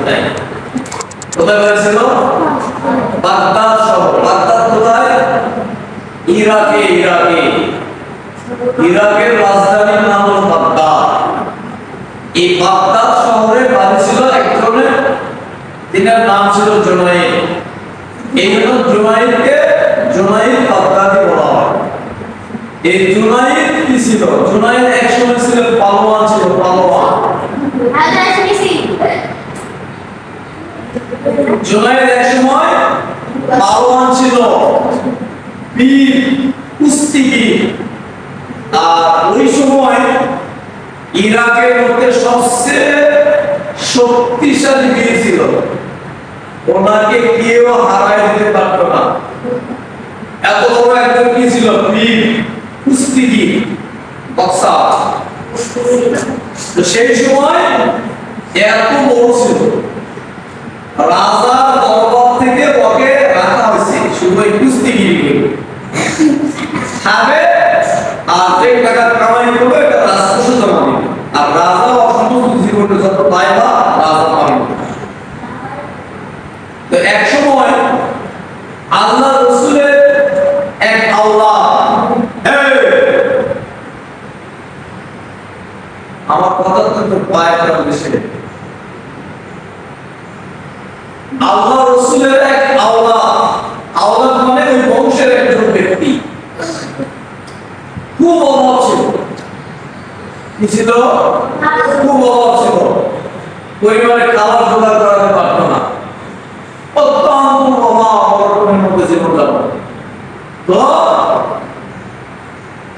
কোথায় কোথায় হয়েছিল? বাগদাদ শহর। বাগদাদ কোথায়? ইরাকে। ইরাকের রাজধানীর নাম হলো বাগদাদ। এই বাগদাদ শহরে বাড়ি ছিল একজনের, তিনার নাম ছিল জুনাইদ। এই জন্য জুনাইদকে জুনাইদ বাগদাদি বলা হয়। এই জুনাইদ কি ছিল? জুনাইদ একসময় ছিল পালোয়ান, ছিল পালোয়ান। জুনাইদ একসময় পালোয়ান ছিল, বীর, কুস্তিগীর। আর ওই সময় ইরাকের মধ্যে সবচেয়ে শক্তিশালী বীর ছিল, ওনাকে কেউ হারাই দিতে পারত না। এত বড় একজন কি ছিল? বীর, কুস্তিগীর, বক্সার। তো সেই সময় এত বড় ছিল, রাজার দরবার থেকে ওকে রাখা হয়েছে শুধু এই কুস্তিগিরিকে খাবে, আর যে টাকা কামাই করবে এটা রাজকোষে জমা দিবে। আর রাজা অসন্তুষ্ট জীবনে যত পাইবা রাজা পাবে। তো এক সময় আল্লাহ রাসূলের এক আল্লাহ, আমার কথা তো পায় করা বেশি। আল্লাহ রাসূলের এক আল্লাহ, আল্লাহ মানে ওই বংশের একজন ব্যক্তি, খুব অভাব ছিল। কি ছিল? খুব অভাব ছিল। পরিবারে খাবার জোগাড় করাতে পারত না, অত্যন্ত অভাব অনটনের মধ্যে জীবন যাপন। তো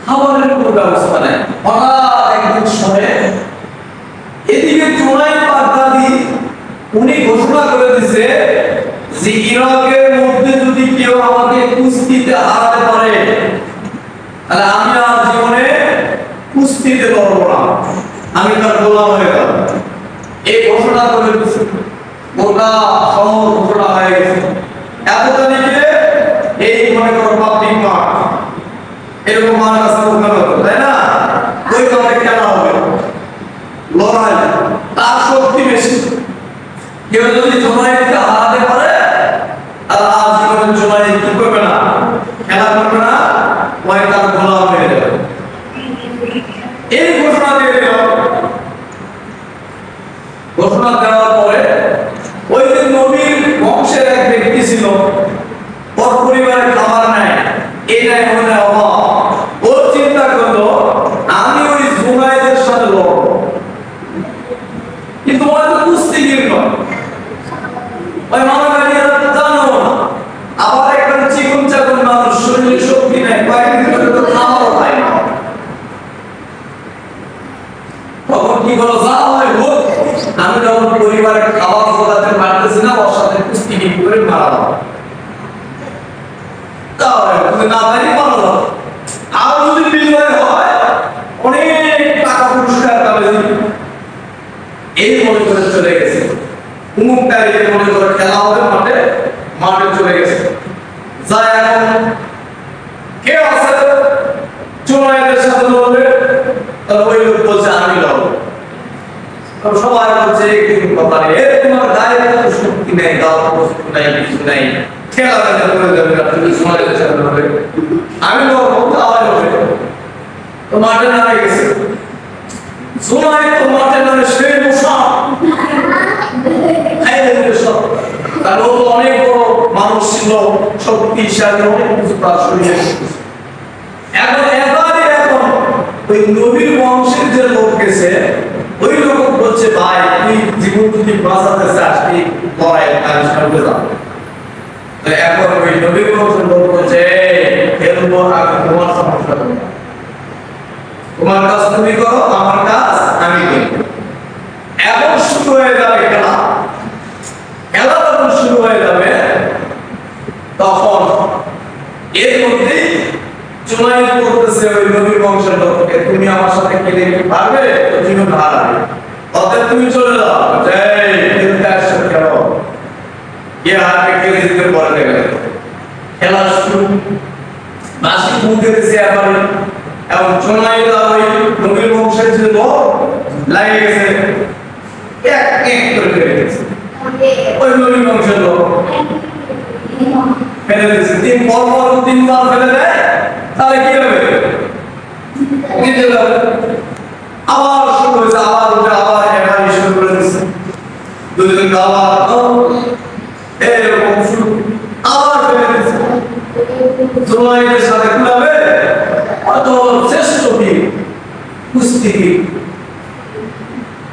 খাবারের কোনো ব্যবস্থা নেই। হঠাৎ একদিন শুনে এদিকে জুনাইদ বাগদাদি উনি ঘোষণা করে দিয়েছে যে ইরাকের মধ্যে যদি কেউ আমাকে কুস্তিতে হারাতে পারে তাহলে আমি আর জীবনে কুস্তিতে লড়ব না, আমি তার গোলাম হয়ে যাব। এই ঘোষণা করে দিয়েছে, গোটা শহর ঘোষণা হয়ে গেছে। এত তারিখে এই মনে করো পাবলিক মাঠ, এরকম মাঠ আছে ওখানে, তাই না? ওই মাঠে খেলা হবে, লড়াই, তার শক্তি বেশি। কেউ যদি জুনাইদকে হারাতে পারে আর আজীবন জুনাইদ কি করবে না, খেলা করবে না, ওই তার গোলাম হয়ে যাবে। এই ঘোষণা দিয়ে দিল। ঘোষণা দেওয়ার পরে ওই যে নবীর বংশের এক ব্যক্তি ছিল, ওর পরিবারে খাবার নাই, এই নাই মনে অভাব। ও চিন্তা করলো আমি ওই জুনাইদের সাথে লড়ব, কিন্তু ওরা তো কুস্তিগীর নয়, ওই মামাকারিরা জানো না। আবার একটা চিকন চাকন মানুষ, শরীরে শক্তি নেই, কয়েকদিন ধরে তো খাওয়াও খায় না। তখন কি করলো, যা হয় হোক, আমি যখন পরিবারে খাবার জোগাতে পারতেছি না, ওর সাথে কুস্তিগীর করে মারা দাও। তাহলে তুমি না পারি মারা দাও। আর যদি বিজয় হয় অনেক টাকা পুরস্কার পাবে। এই মনে করে চলে গেছে। উমুক তারিখে মনে করে খেলা হবে মাঠে, মাঠে চলে গেছে। যা এখন কে আছে জুনাইদের সাথে লড়বে, তাহলে ওই লোক বলছে আমি লড়বো। সবাই বলছে কিন্তু কথা নেই, তোমার গায়ে কোনো শক্তি নেই, গাও প্রস্তুত নাই, কিছু নাই, খেলা দেখা করে দেবে, তুমি জুনাইদের সাথে লড়বে, আমি লড়বো, তাহলে লড়বে। তো মাঠে নামে গেছে। জুনাইদ তো মাঠে নামে সেই মশা কারণ ও তো অনেক বড় মানুষ ছিল, শক্তিশালী, অনেক কিছু তার শরীরে। এখন ওই নবীর বংশের যে লোক গেছে, ওই লোক বলছে ভাই তুই জীবন যদি বাঁচাতে চাস তুই লড়াই করতে যা। তো এখন ওই নবীর বংশের লোক বলছে খেলবো, আগে তোমার সমস্যা, তোমার কাজ তুমি করো, আমার কাজ আমি করি। এখন শুরু হয়ে যাবে খেলা। খেলা যখন শুরু হয়ে যাবে তখন এর মধ্যেই জুনাইদ বলতেছে ওই নবীর বংশের লোককে, তুমি আমার সাথে খেলে কি পারবে? জীবন হারাবে, অতএব তুমি চলে যাও। খেলতে আসছো, খেলো। কে হারবে, কে জিতবে পরে দেখা যাবে। খেলা শুরু, বাঁশি মুখে দিয়েছে এবারে। এবং জুনাইদ ওই নবীর বংশের যে লোক লাগে গেছে, এক এক করে ফেলে গেছে। একদিন পর 3 বার ফেলে দেয় তাহলে কি হবে? নিতে যাবে আবার শুরু হয়েছে, আবার উঠে আবার একাই শুরু করে দিচ্ছে, দুদিন আবার এরকম শুরু, আবার ফেলে দিচ্ছে। জুনাইদের সাথে কুলাবে অত শ্রেষ্ঠ বীর কুস্তিগীর,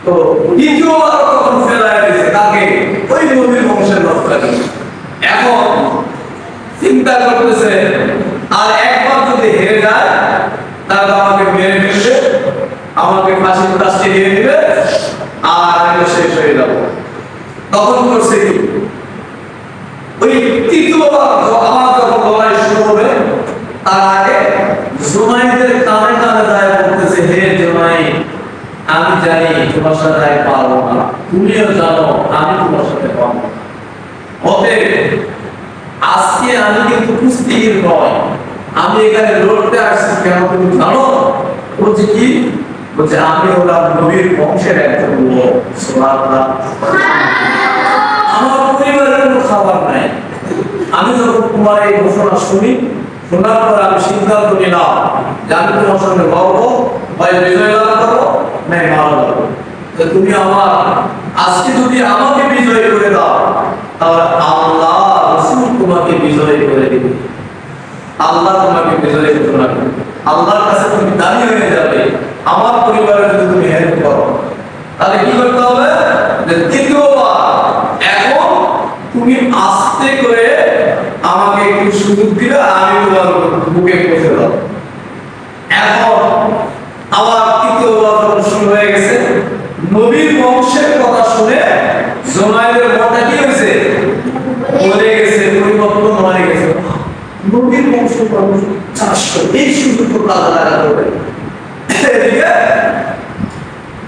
তো দ্বিতীয়বার তখন ফেলায় দিয়েছে তাকে ওই নবীর বংশের লোকটাকে। এখন চিন্তা করতেছে আর একবার যদি হেরে যায় তাহলে আমাকে মেরে ফেলবে, আমাকে ফাঁসির কাছে দিয়ে দিবে, আর আমি শেষ হয়ে যাব। তখন করছে কি, ওই তৃতীয়বার আবার যখন লড়াই শুরু হবে তার আগে জুনাইদের কানে কানে যায় বলতেছে, হে জুনাই, আমি জানি তোমার সাথে পারবো না, তুমিও জানো আমি তোমার সাথে পারবো না, অতএব আজকে আমি কিন্তু কুস্তিগীর নয়, আমি এখানে লড়তে আসছি কেন তুমি জানো? বলছে কি? বলছে আমি হলাম নবীর বংশের একজন লোক। সুবহানাল্লাহ। আমার পরিবারের কোনো খাবার নাই, আমি যখন তোমার এই ঘোষণা শুনি, শোনার পর আমি সিদ্ধান্ত নিলাম যে আমি তোমার সঙ্গে লড়বো, হয় বিজয় লাভ করবো নাই মারা যাবো। তুমি আমার আজকে যদি আমাকে বিজয় করে দাও তাহলে আল্লাহ রাসূল তোমাকে বিজয় করে দিবে, আল্লাহ তোমাকে বিজয় করবে না, আল্লাহর কাছে তুমি দাঁড়িয়ে হয়ে যাবে। আমার পরিবারে যদি তুমি হেল্প করো তাহলে কি করতে হবে? যে তৃতীয়বার এখন তুমি আস্তে করে আমাকে একটু সুযোগ দিলে আমি তোমার বুকে বসে দাও। এখন আবার তৃতীয়বার শুরু হয়ে গেছে। নবীর বংশের কথা শুনে জুনাইদের মনটা কি হয়েছে? বলে গেছে, পরিবর্তন হয়ে গেছে। নবীর বংশ 400, এই সুযোগ তো কাজে লাগাতে হবে। এদিকে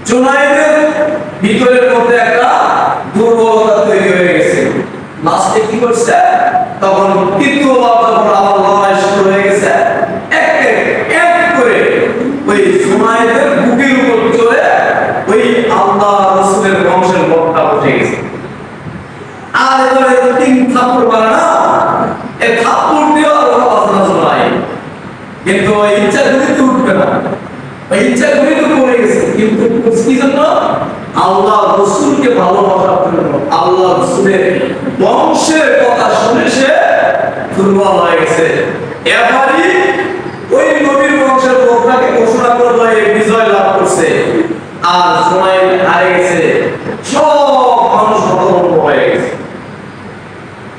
জুনাইদের ভিতরের মধ্যে একটা দুর্বলতা তৈরি হয়ে গেছে। লাস্টে কি করছে? তখন তৃতীয়বার যখন আবার লড়াই শুরু হয়ে গেছে, এক করে ওই জুনাইদের বুকের উপর চড়ে ওই আল্লাহ রাসূলের বংশের লোকটা উঠে গেছে। আর এবারে 3 থাপ্পড় মারে না, এই থাপ্পড় দেওয়ার কোনো বাসনা জুনাই, কিন্তু ওই ইচ্ছা করিতে উঠবে না, ওই ইচ্ছা করিতে পড়ে গেছে। কিন্তু কি জন্য? আল্লাহ রাসূলকে ভালোবাসার জন্য, আল্লাহ রাসূলের বংশের কথা শুনে সে দুর্বল হয়ে গেছে। এবারই ওই নবীর বংশের লোকটাকে ঘোষণা করলো এই বিজয় লাভ করছে, আর জুনাইদ হারে গেছে। সব মানুষ হতভম্ব হয়ে গেছে।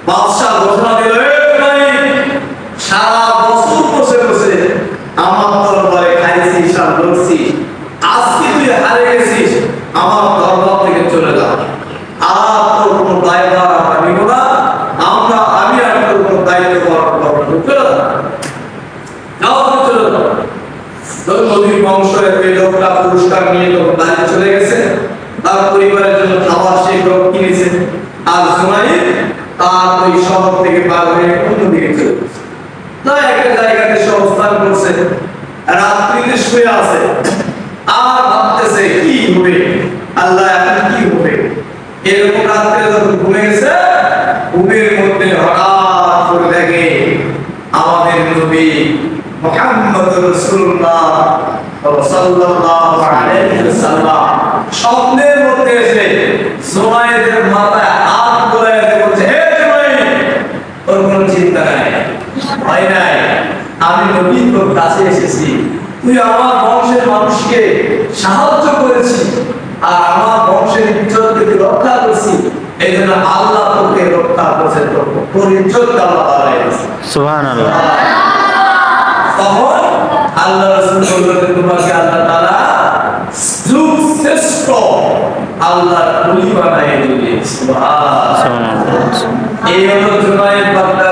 বাদশা ঘোষণা দিল, সারা বছর বসে বসে আমার দরবারে খাইছিস আর লড়ছিস, আজকে তুই হারে গেছিস, আমার দরবার থেকে চলে যা, আর তোর কোনো দায়ভার আমরা নিব না, আমি আর তোর কোনো দায়িত্ব পালন করবো না, চলে যা, নবীর বংশের এই লোকটা পুরস্কার নিয়ে তখন বাড়ি চলে গেছে, তার পরিবারের জন্য খাবার সেই লোক কিনেছে। আর জুনাইদ তার ওই শহর থেকে পার হয়ে অন্যদিকে চলে গেছে, না একটা জায়গাতে সে অবস্থান করছে, রাত্রিতে শুয়ে আছে, আর ভাবতেছে কি হবে, আল্লাহ এখন কি হবে। এরকম রাত্রে যখন ঘুমে গেছে, ঘুমের মধ্যে হঠাৎ করে দেখে আমাদের নবী মুহাম্মদুর রাসূলুল্লাহ সাল্লাল্লাহু আলাইহি ওয়াসাল্লাম স্বপ্নের মধ্যে এসে জুনাইদের মাথায় হাত বুলায়ে দিয়ে বলছে, হে জুনাইদ, তোর কোনো চিন্তা নাই, ভয় নাই, আমি নবী তোর কাছে এসেছি, তুই আমার বংশের মানুষকে সাহায্য করেছিস আর আমার বংশের ইজ্জতকে তুই রক্ষা করছিস, এই জন্য আল্লাহ তোকে রক্ষা করেছে, তোর ইজ্জত আল্লাহ বাড়ায় দিয়েছে। সুবহানাল্লাহ। তখন আল্লাহ রাসূল বললেন, তোমাকে আল্লাহ তাআলা শ্রেষ্ঠ আল্লাহর ওলি বানায় দিয়েছে। সুবহানাল্লাহ। এই হলো জুনাইদ বাগদাদী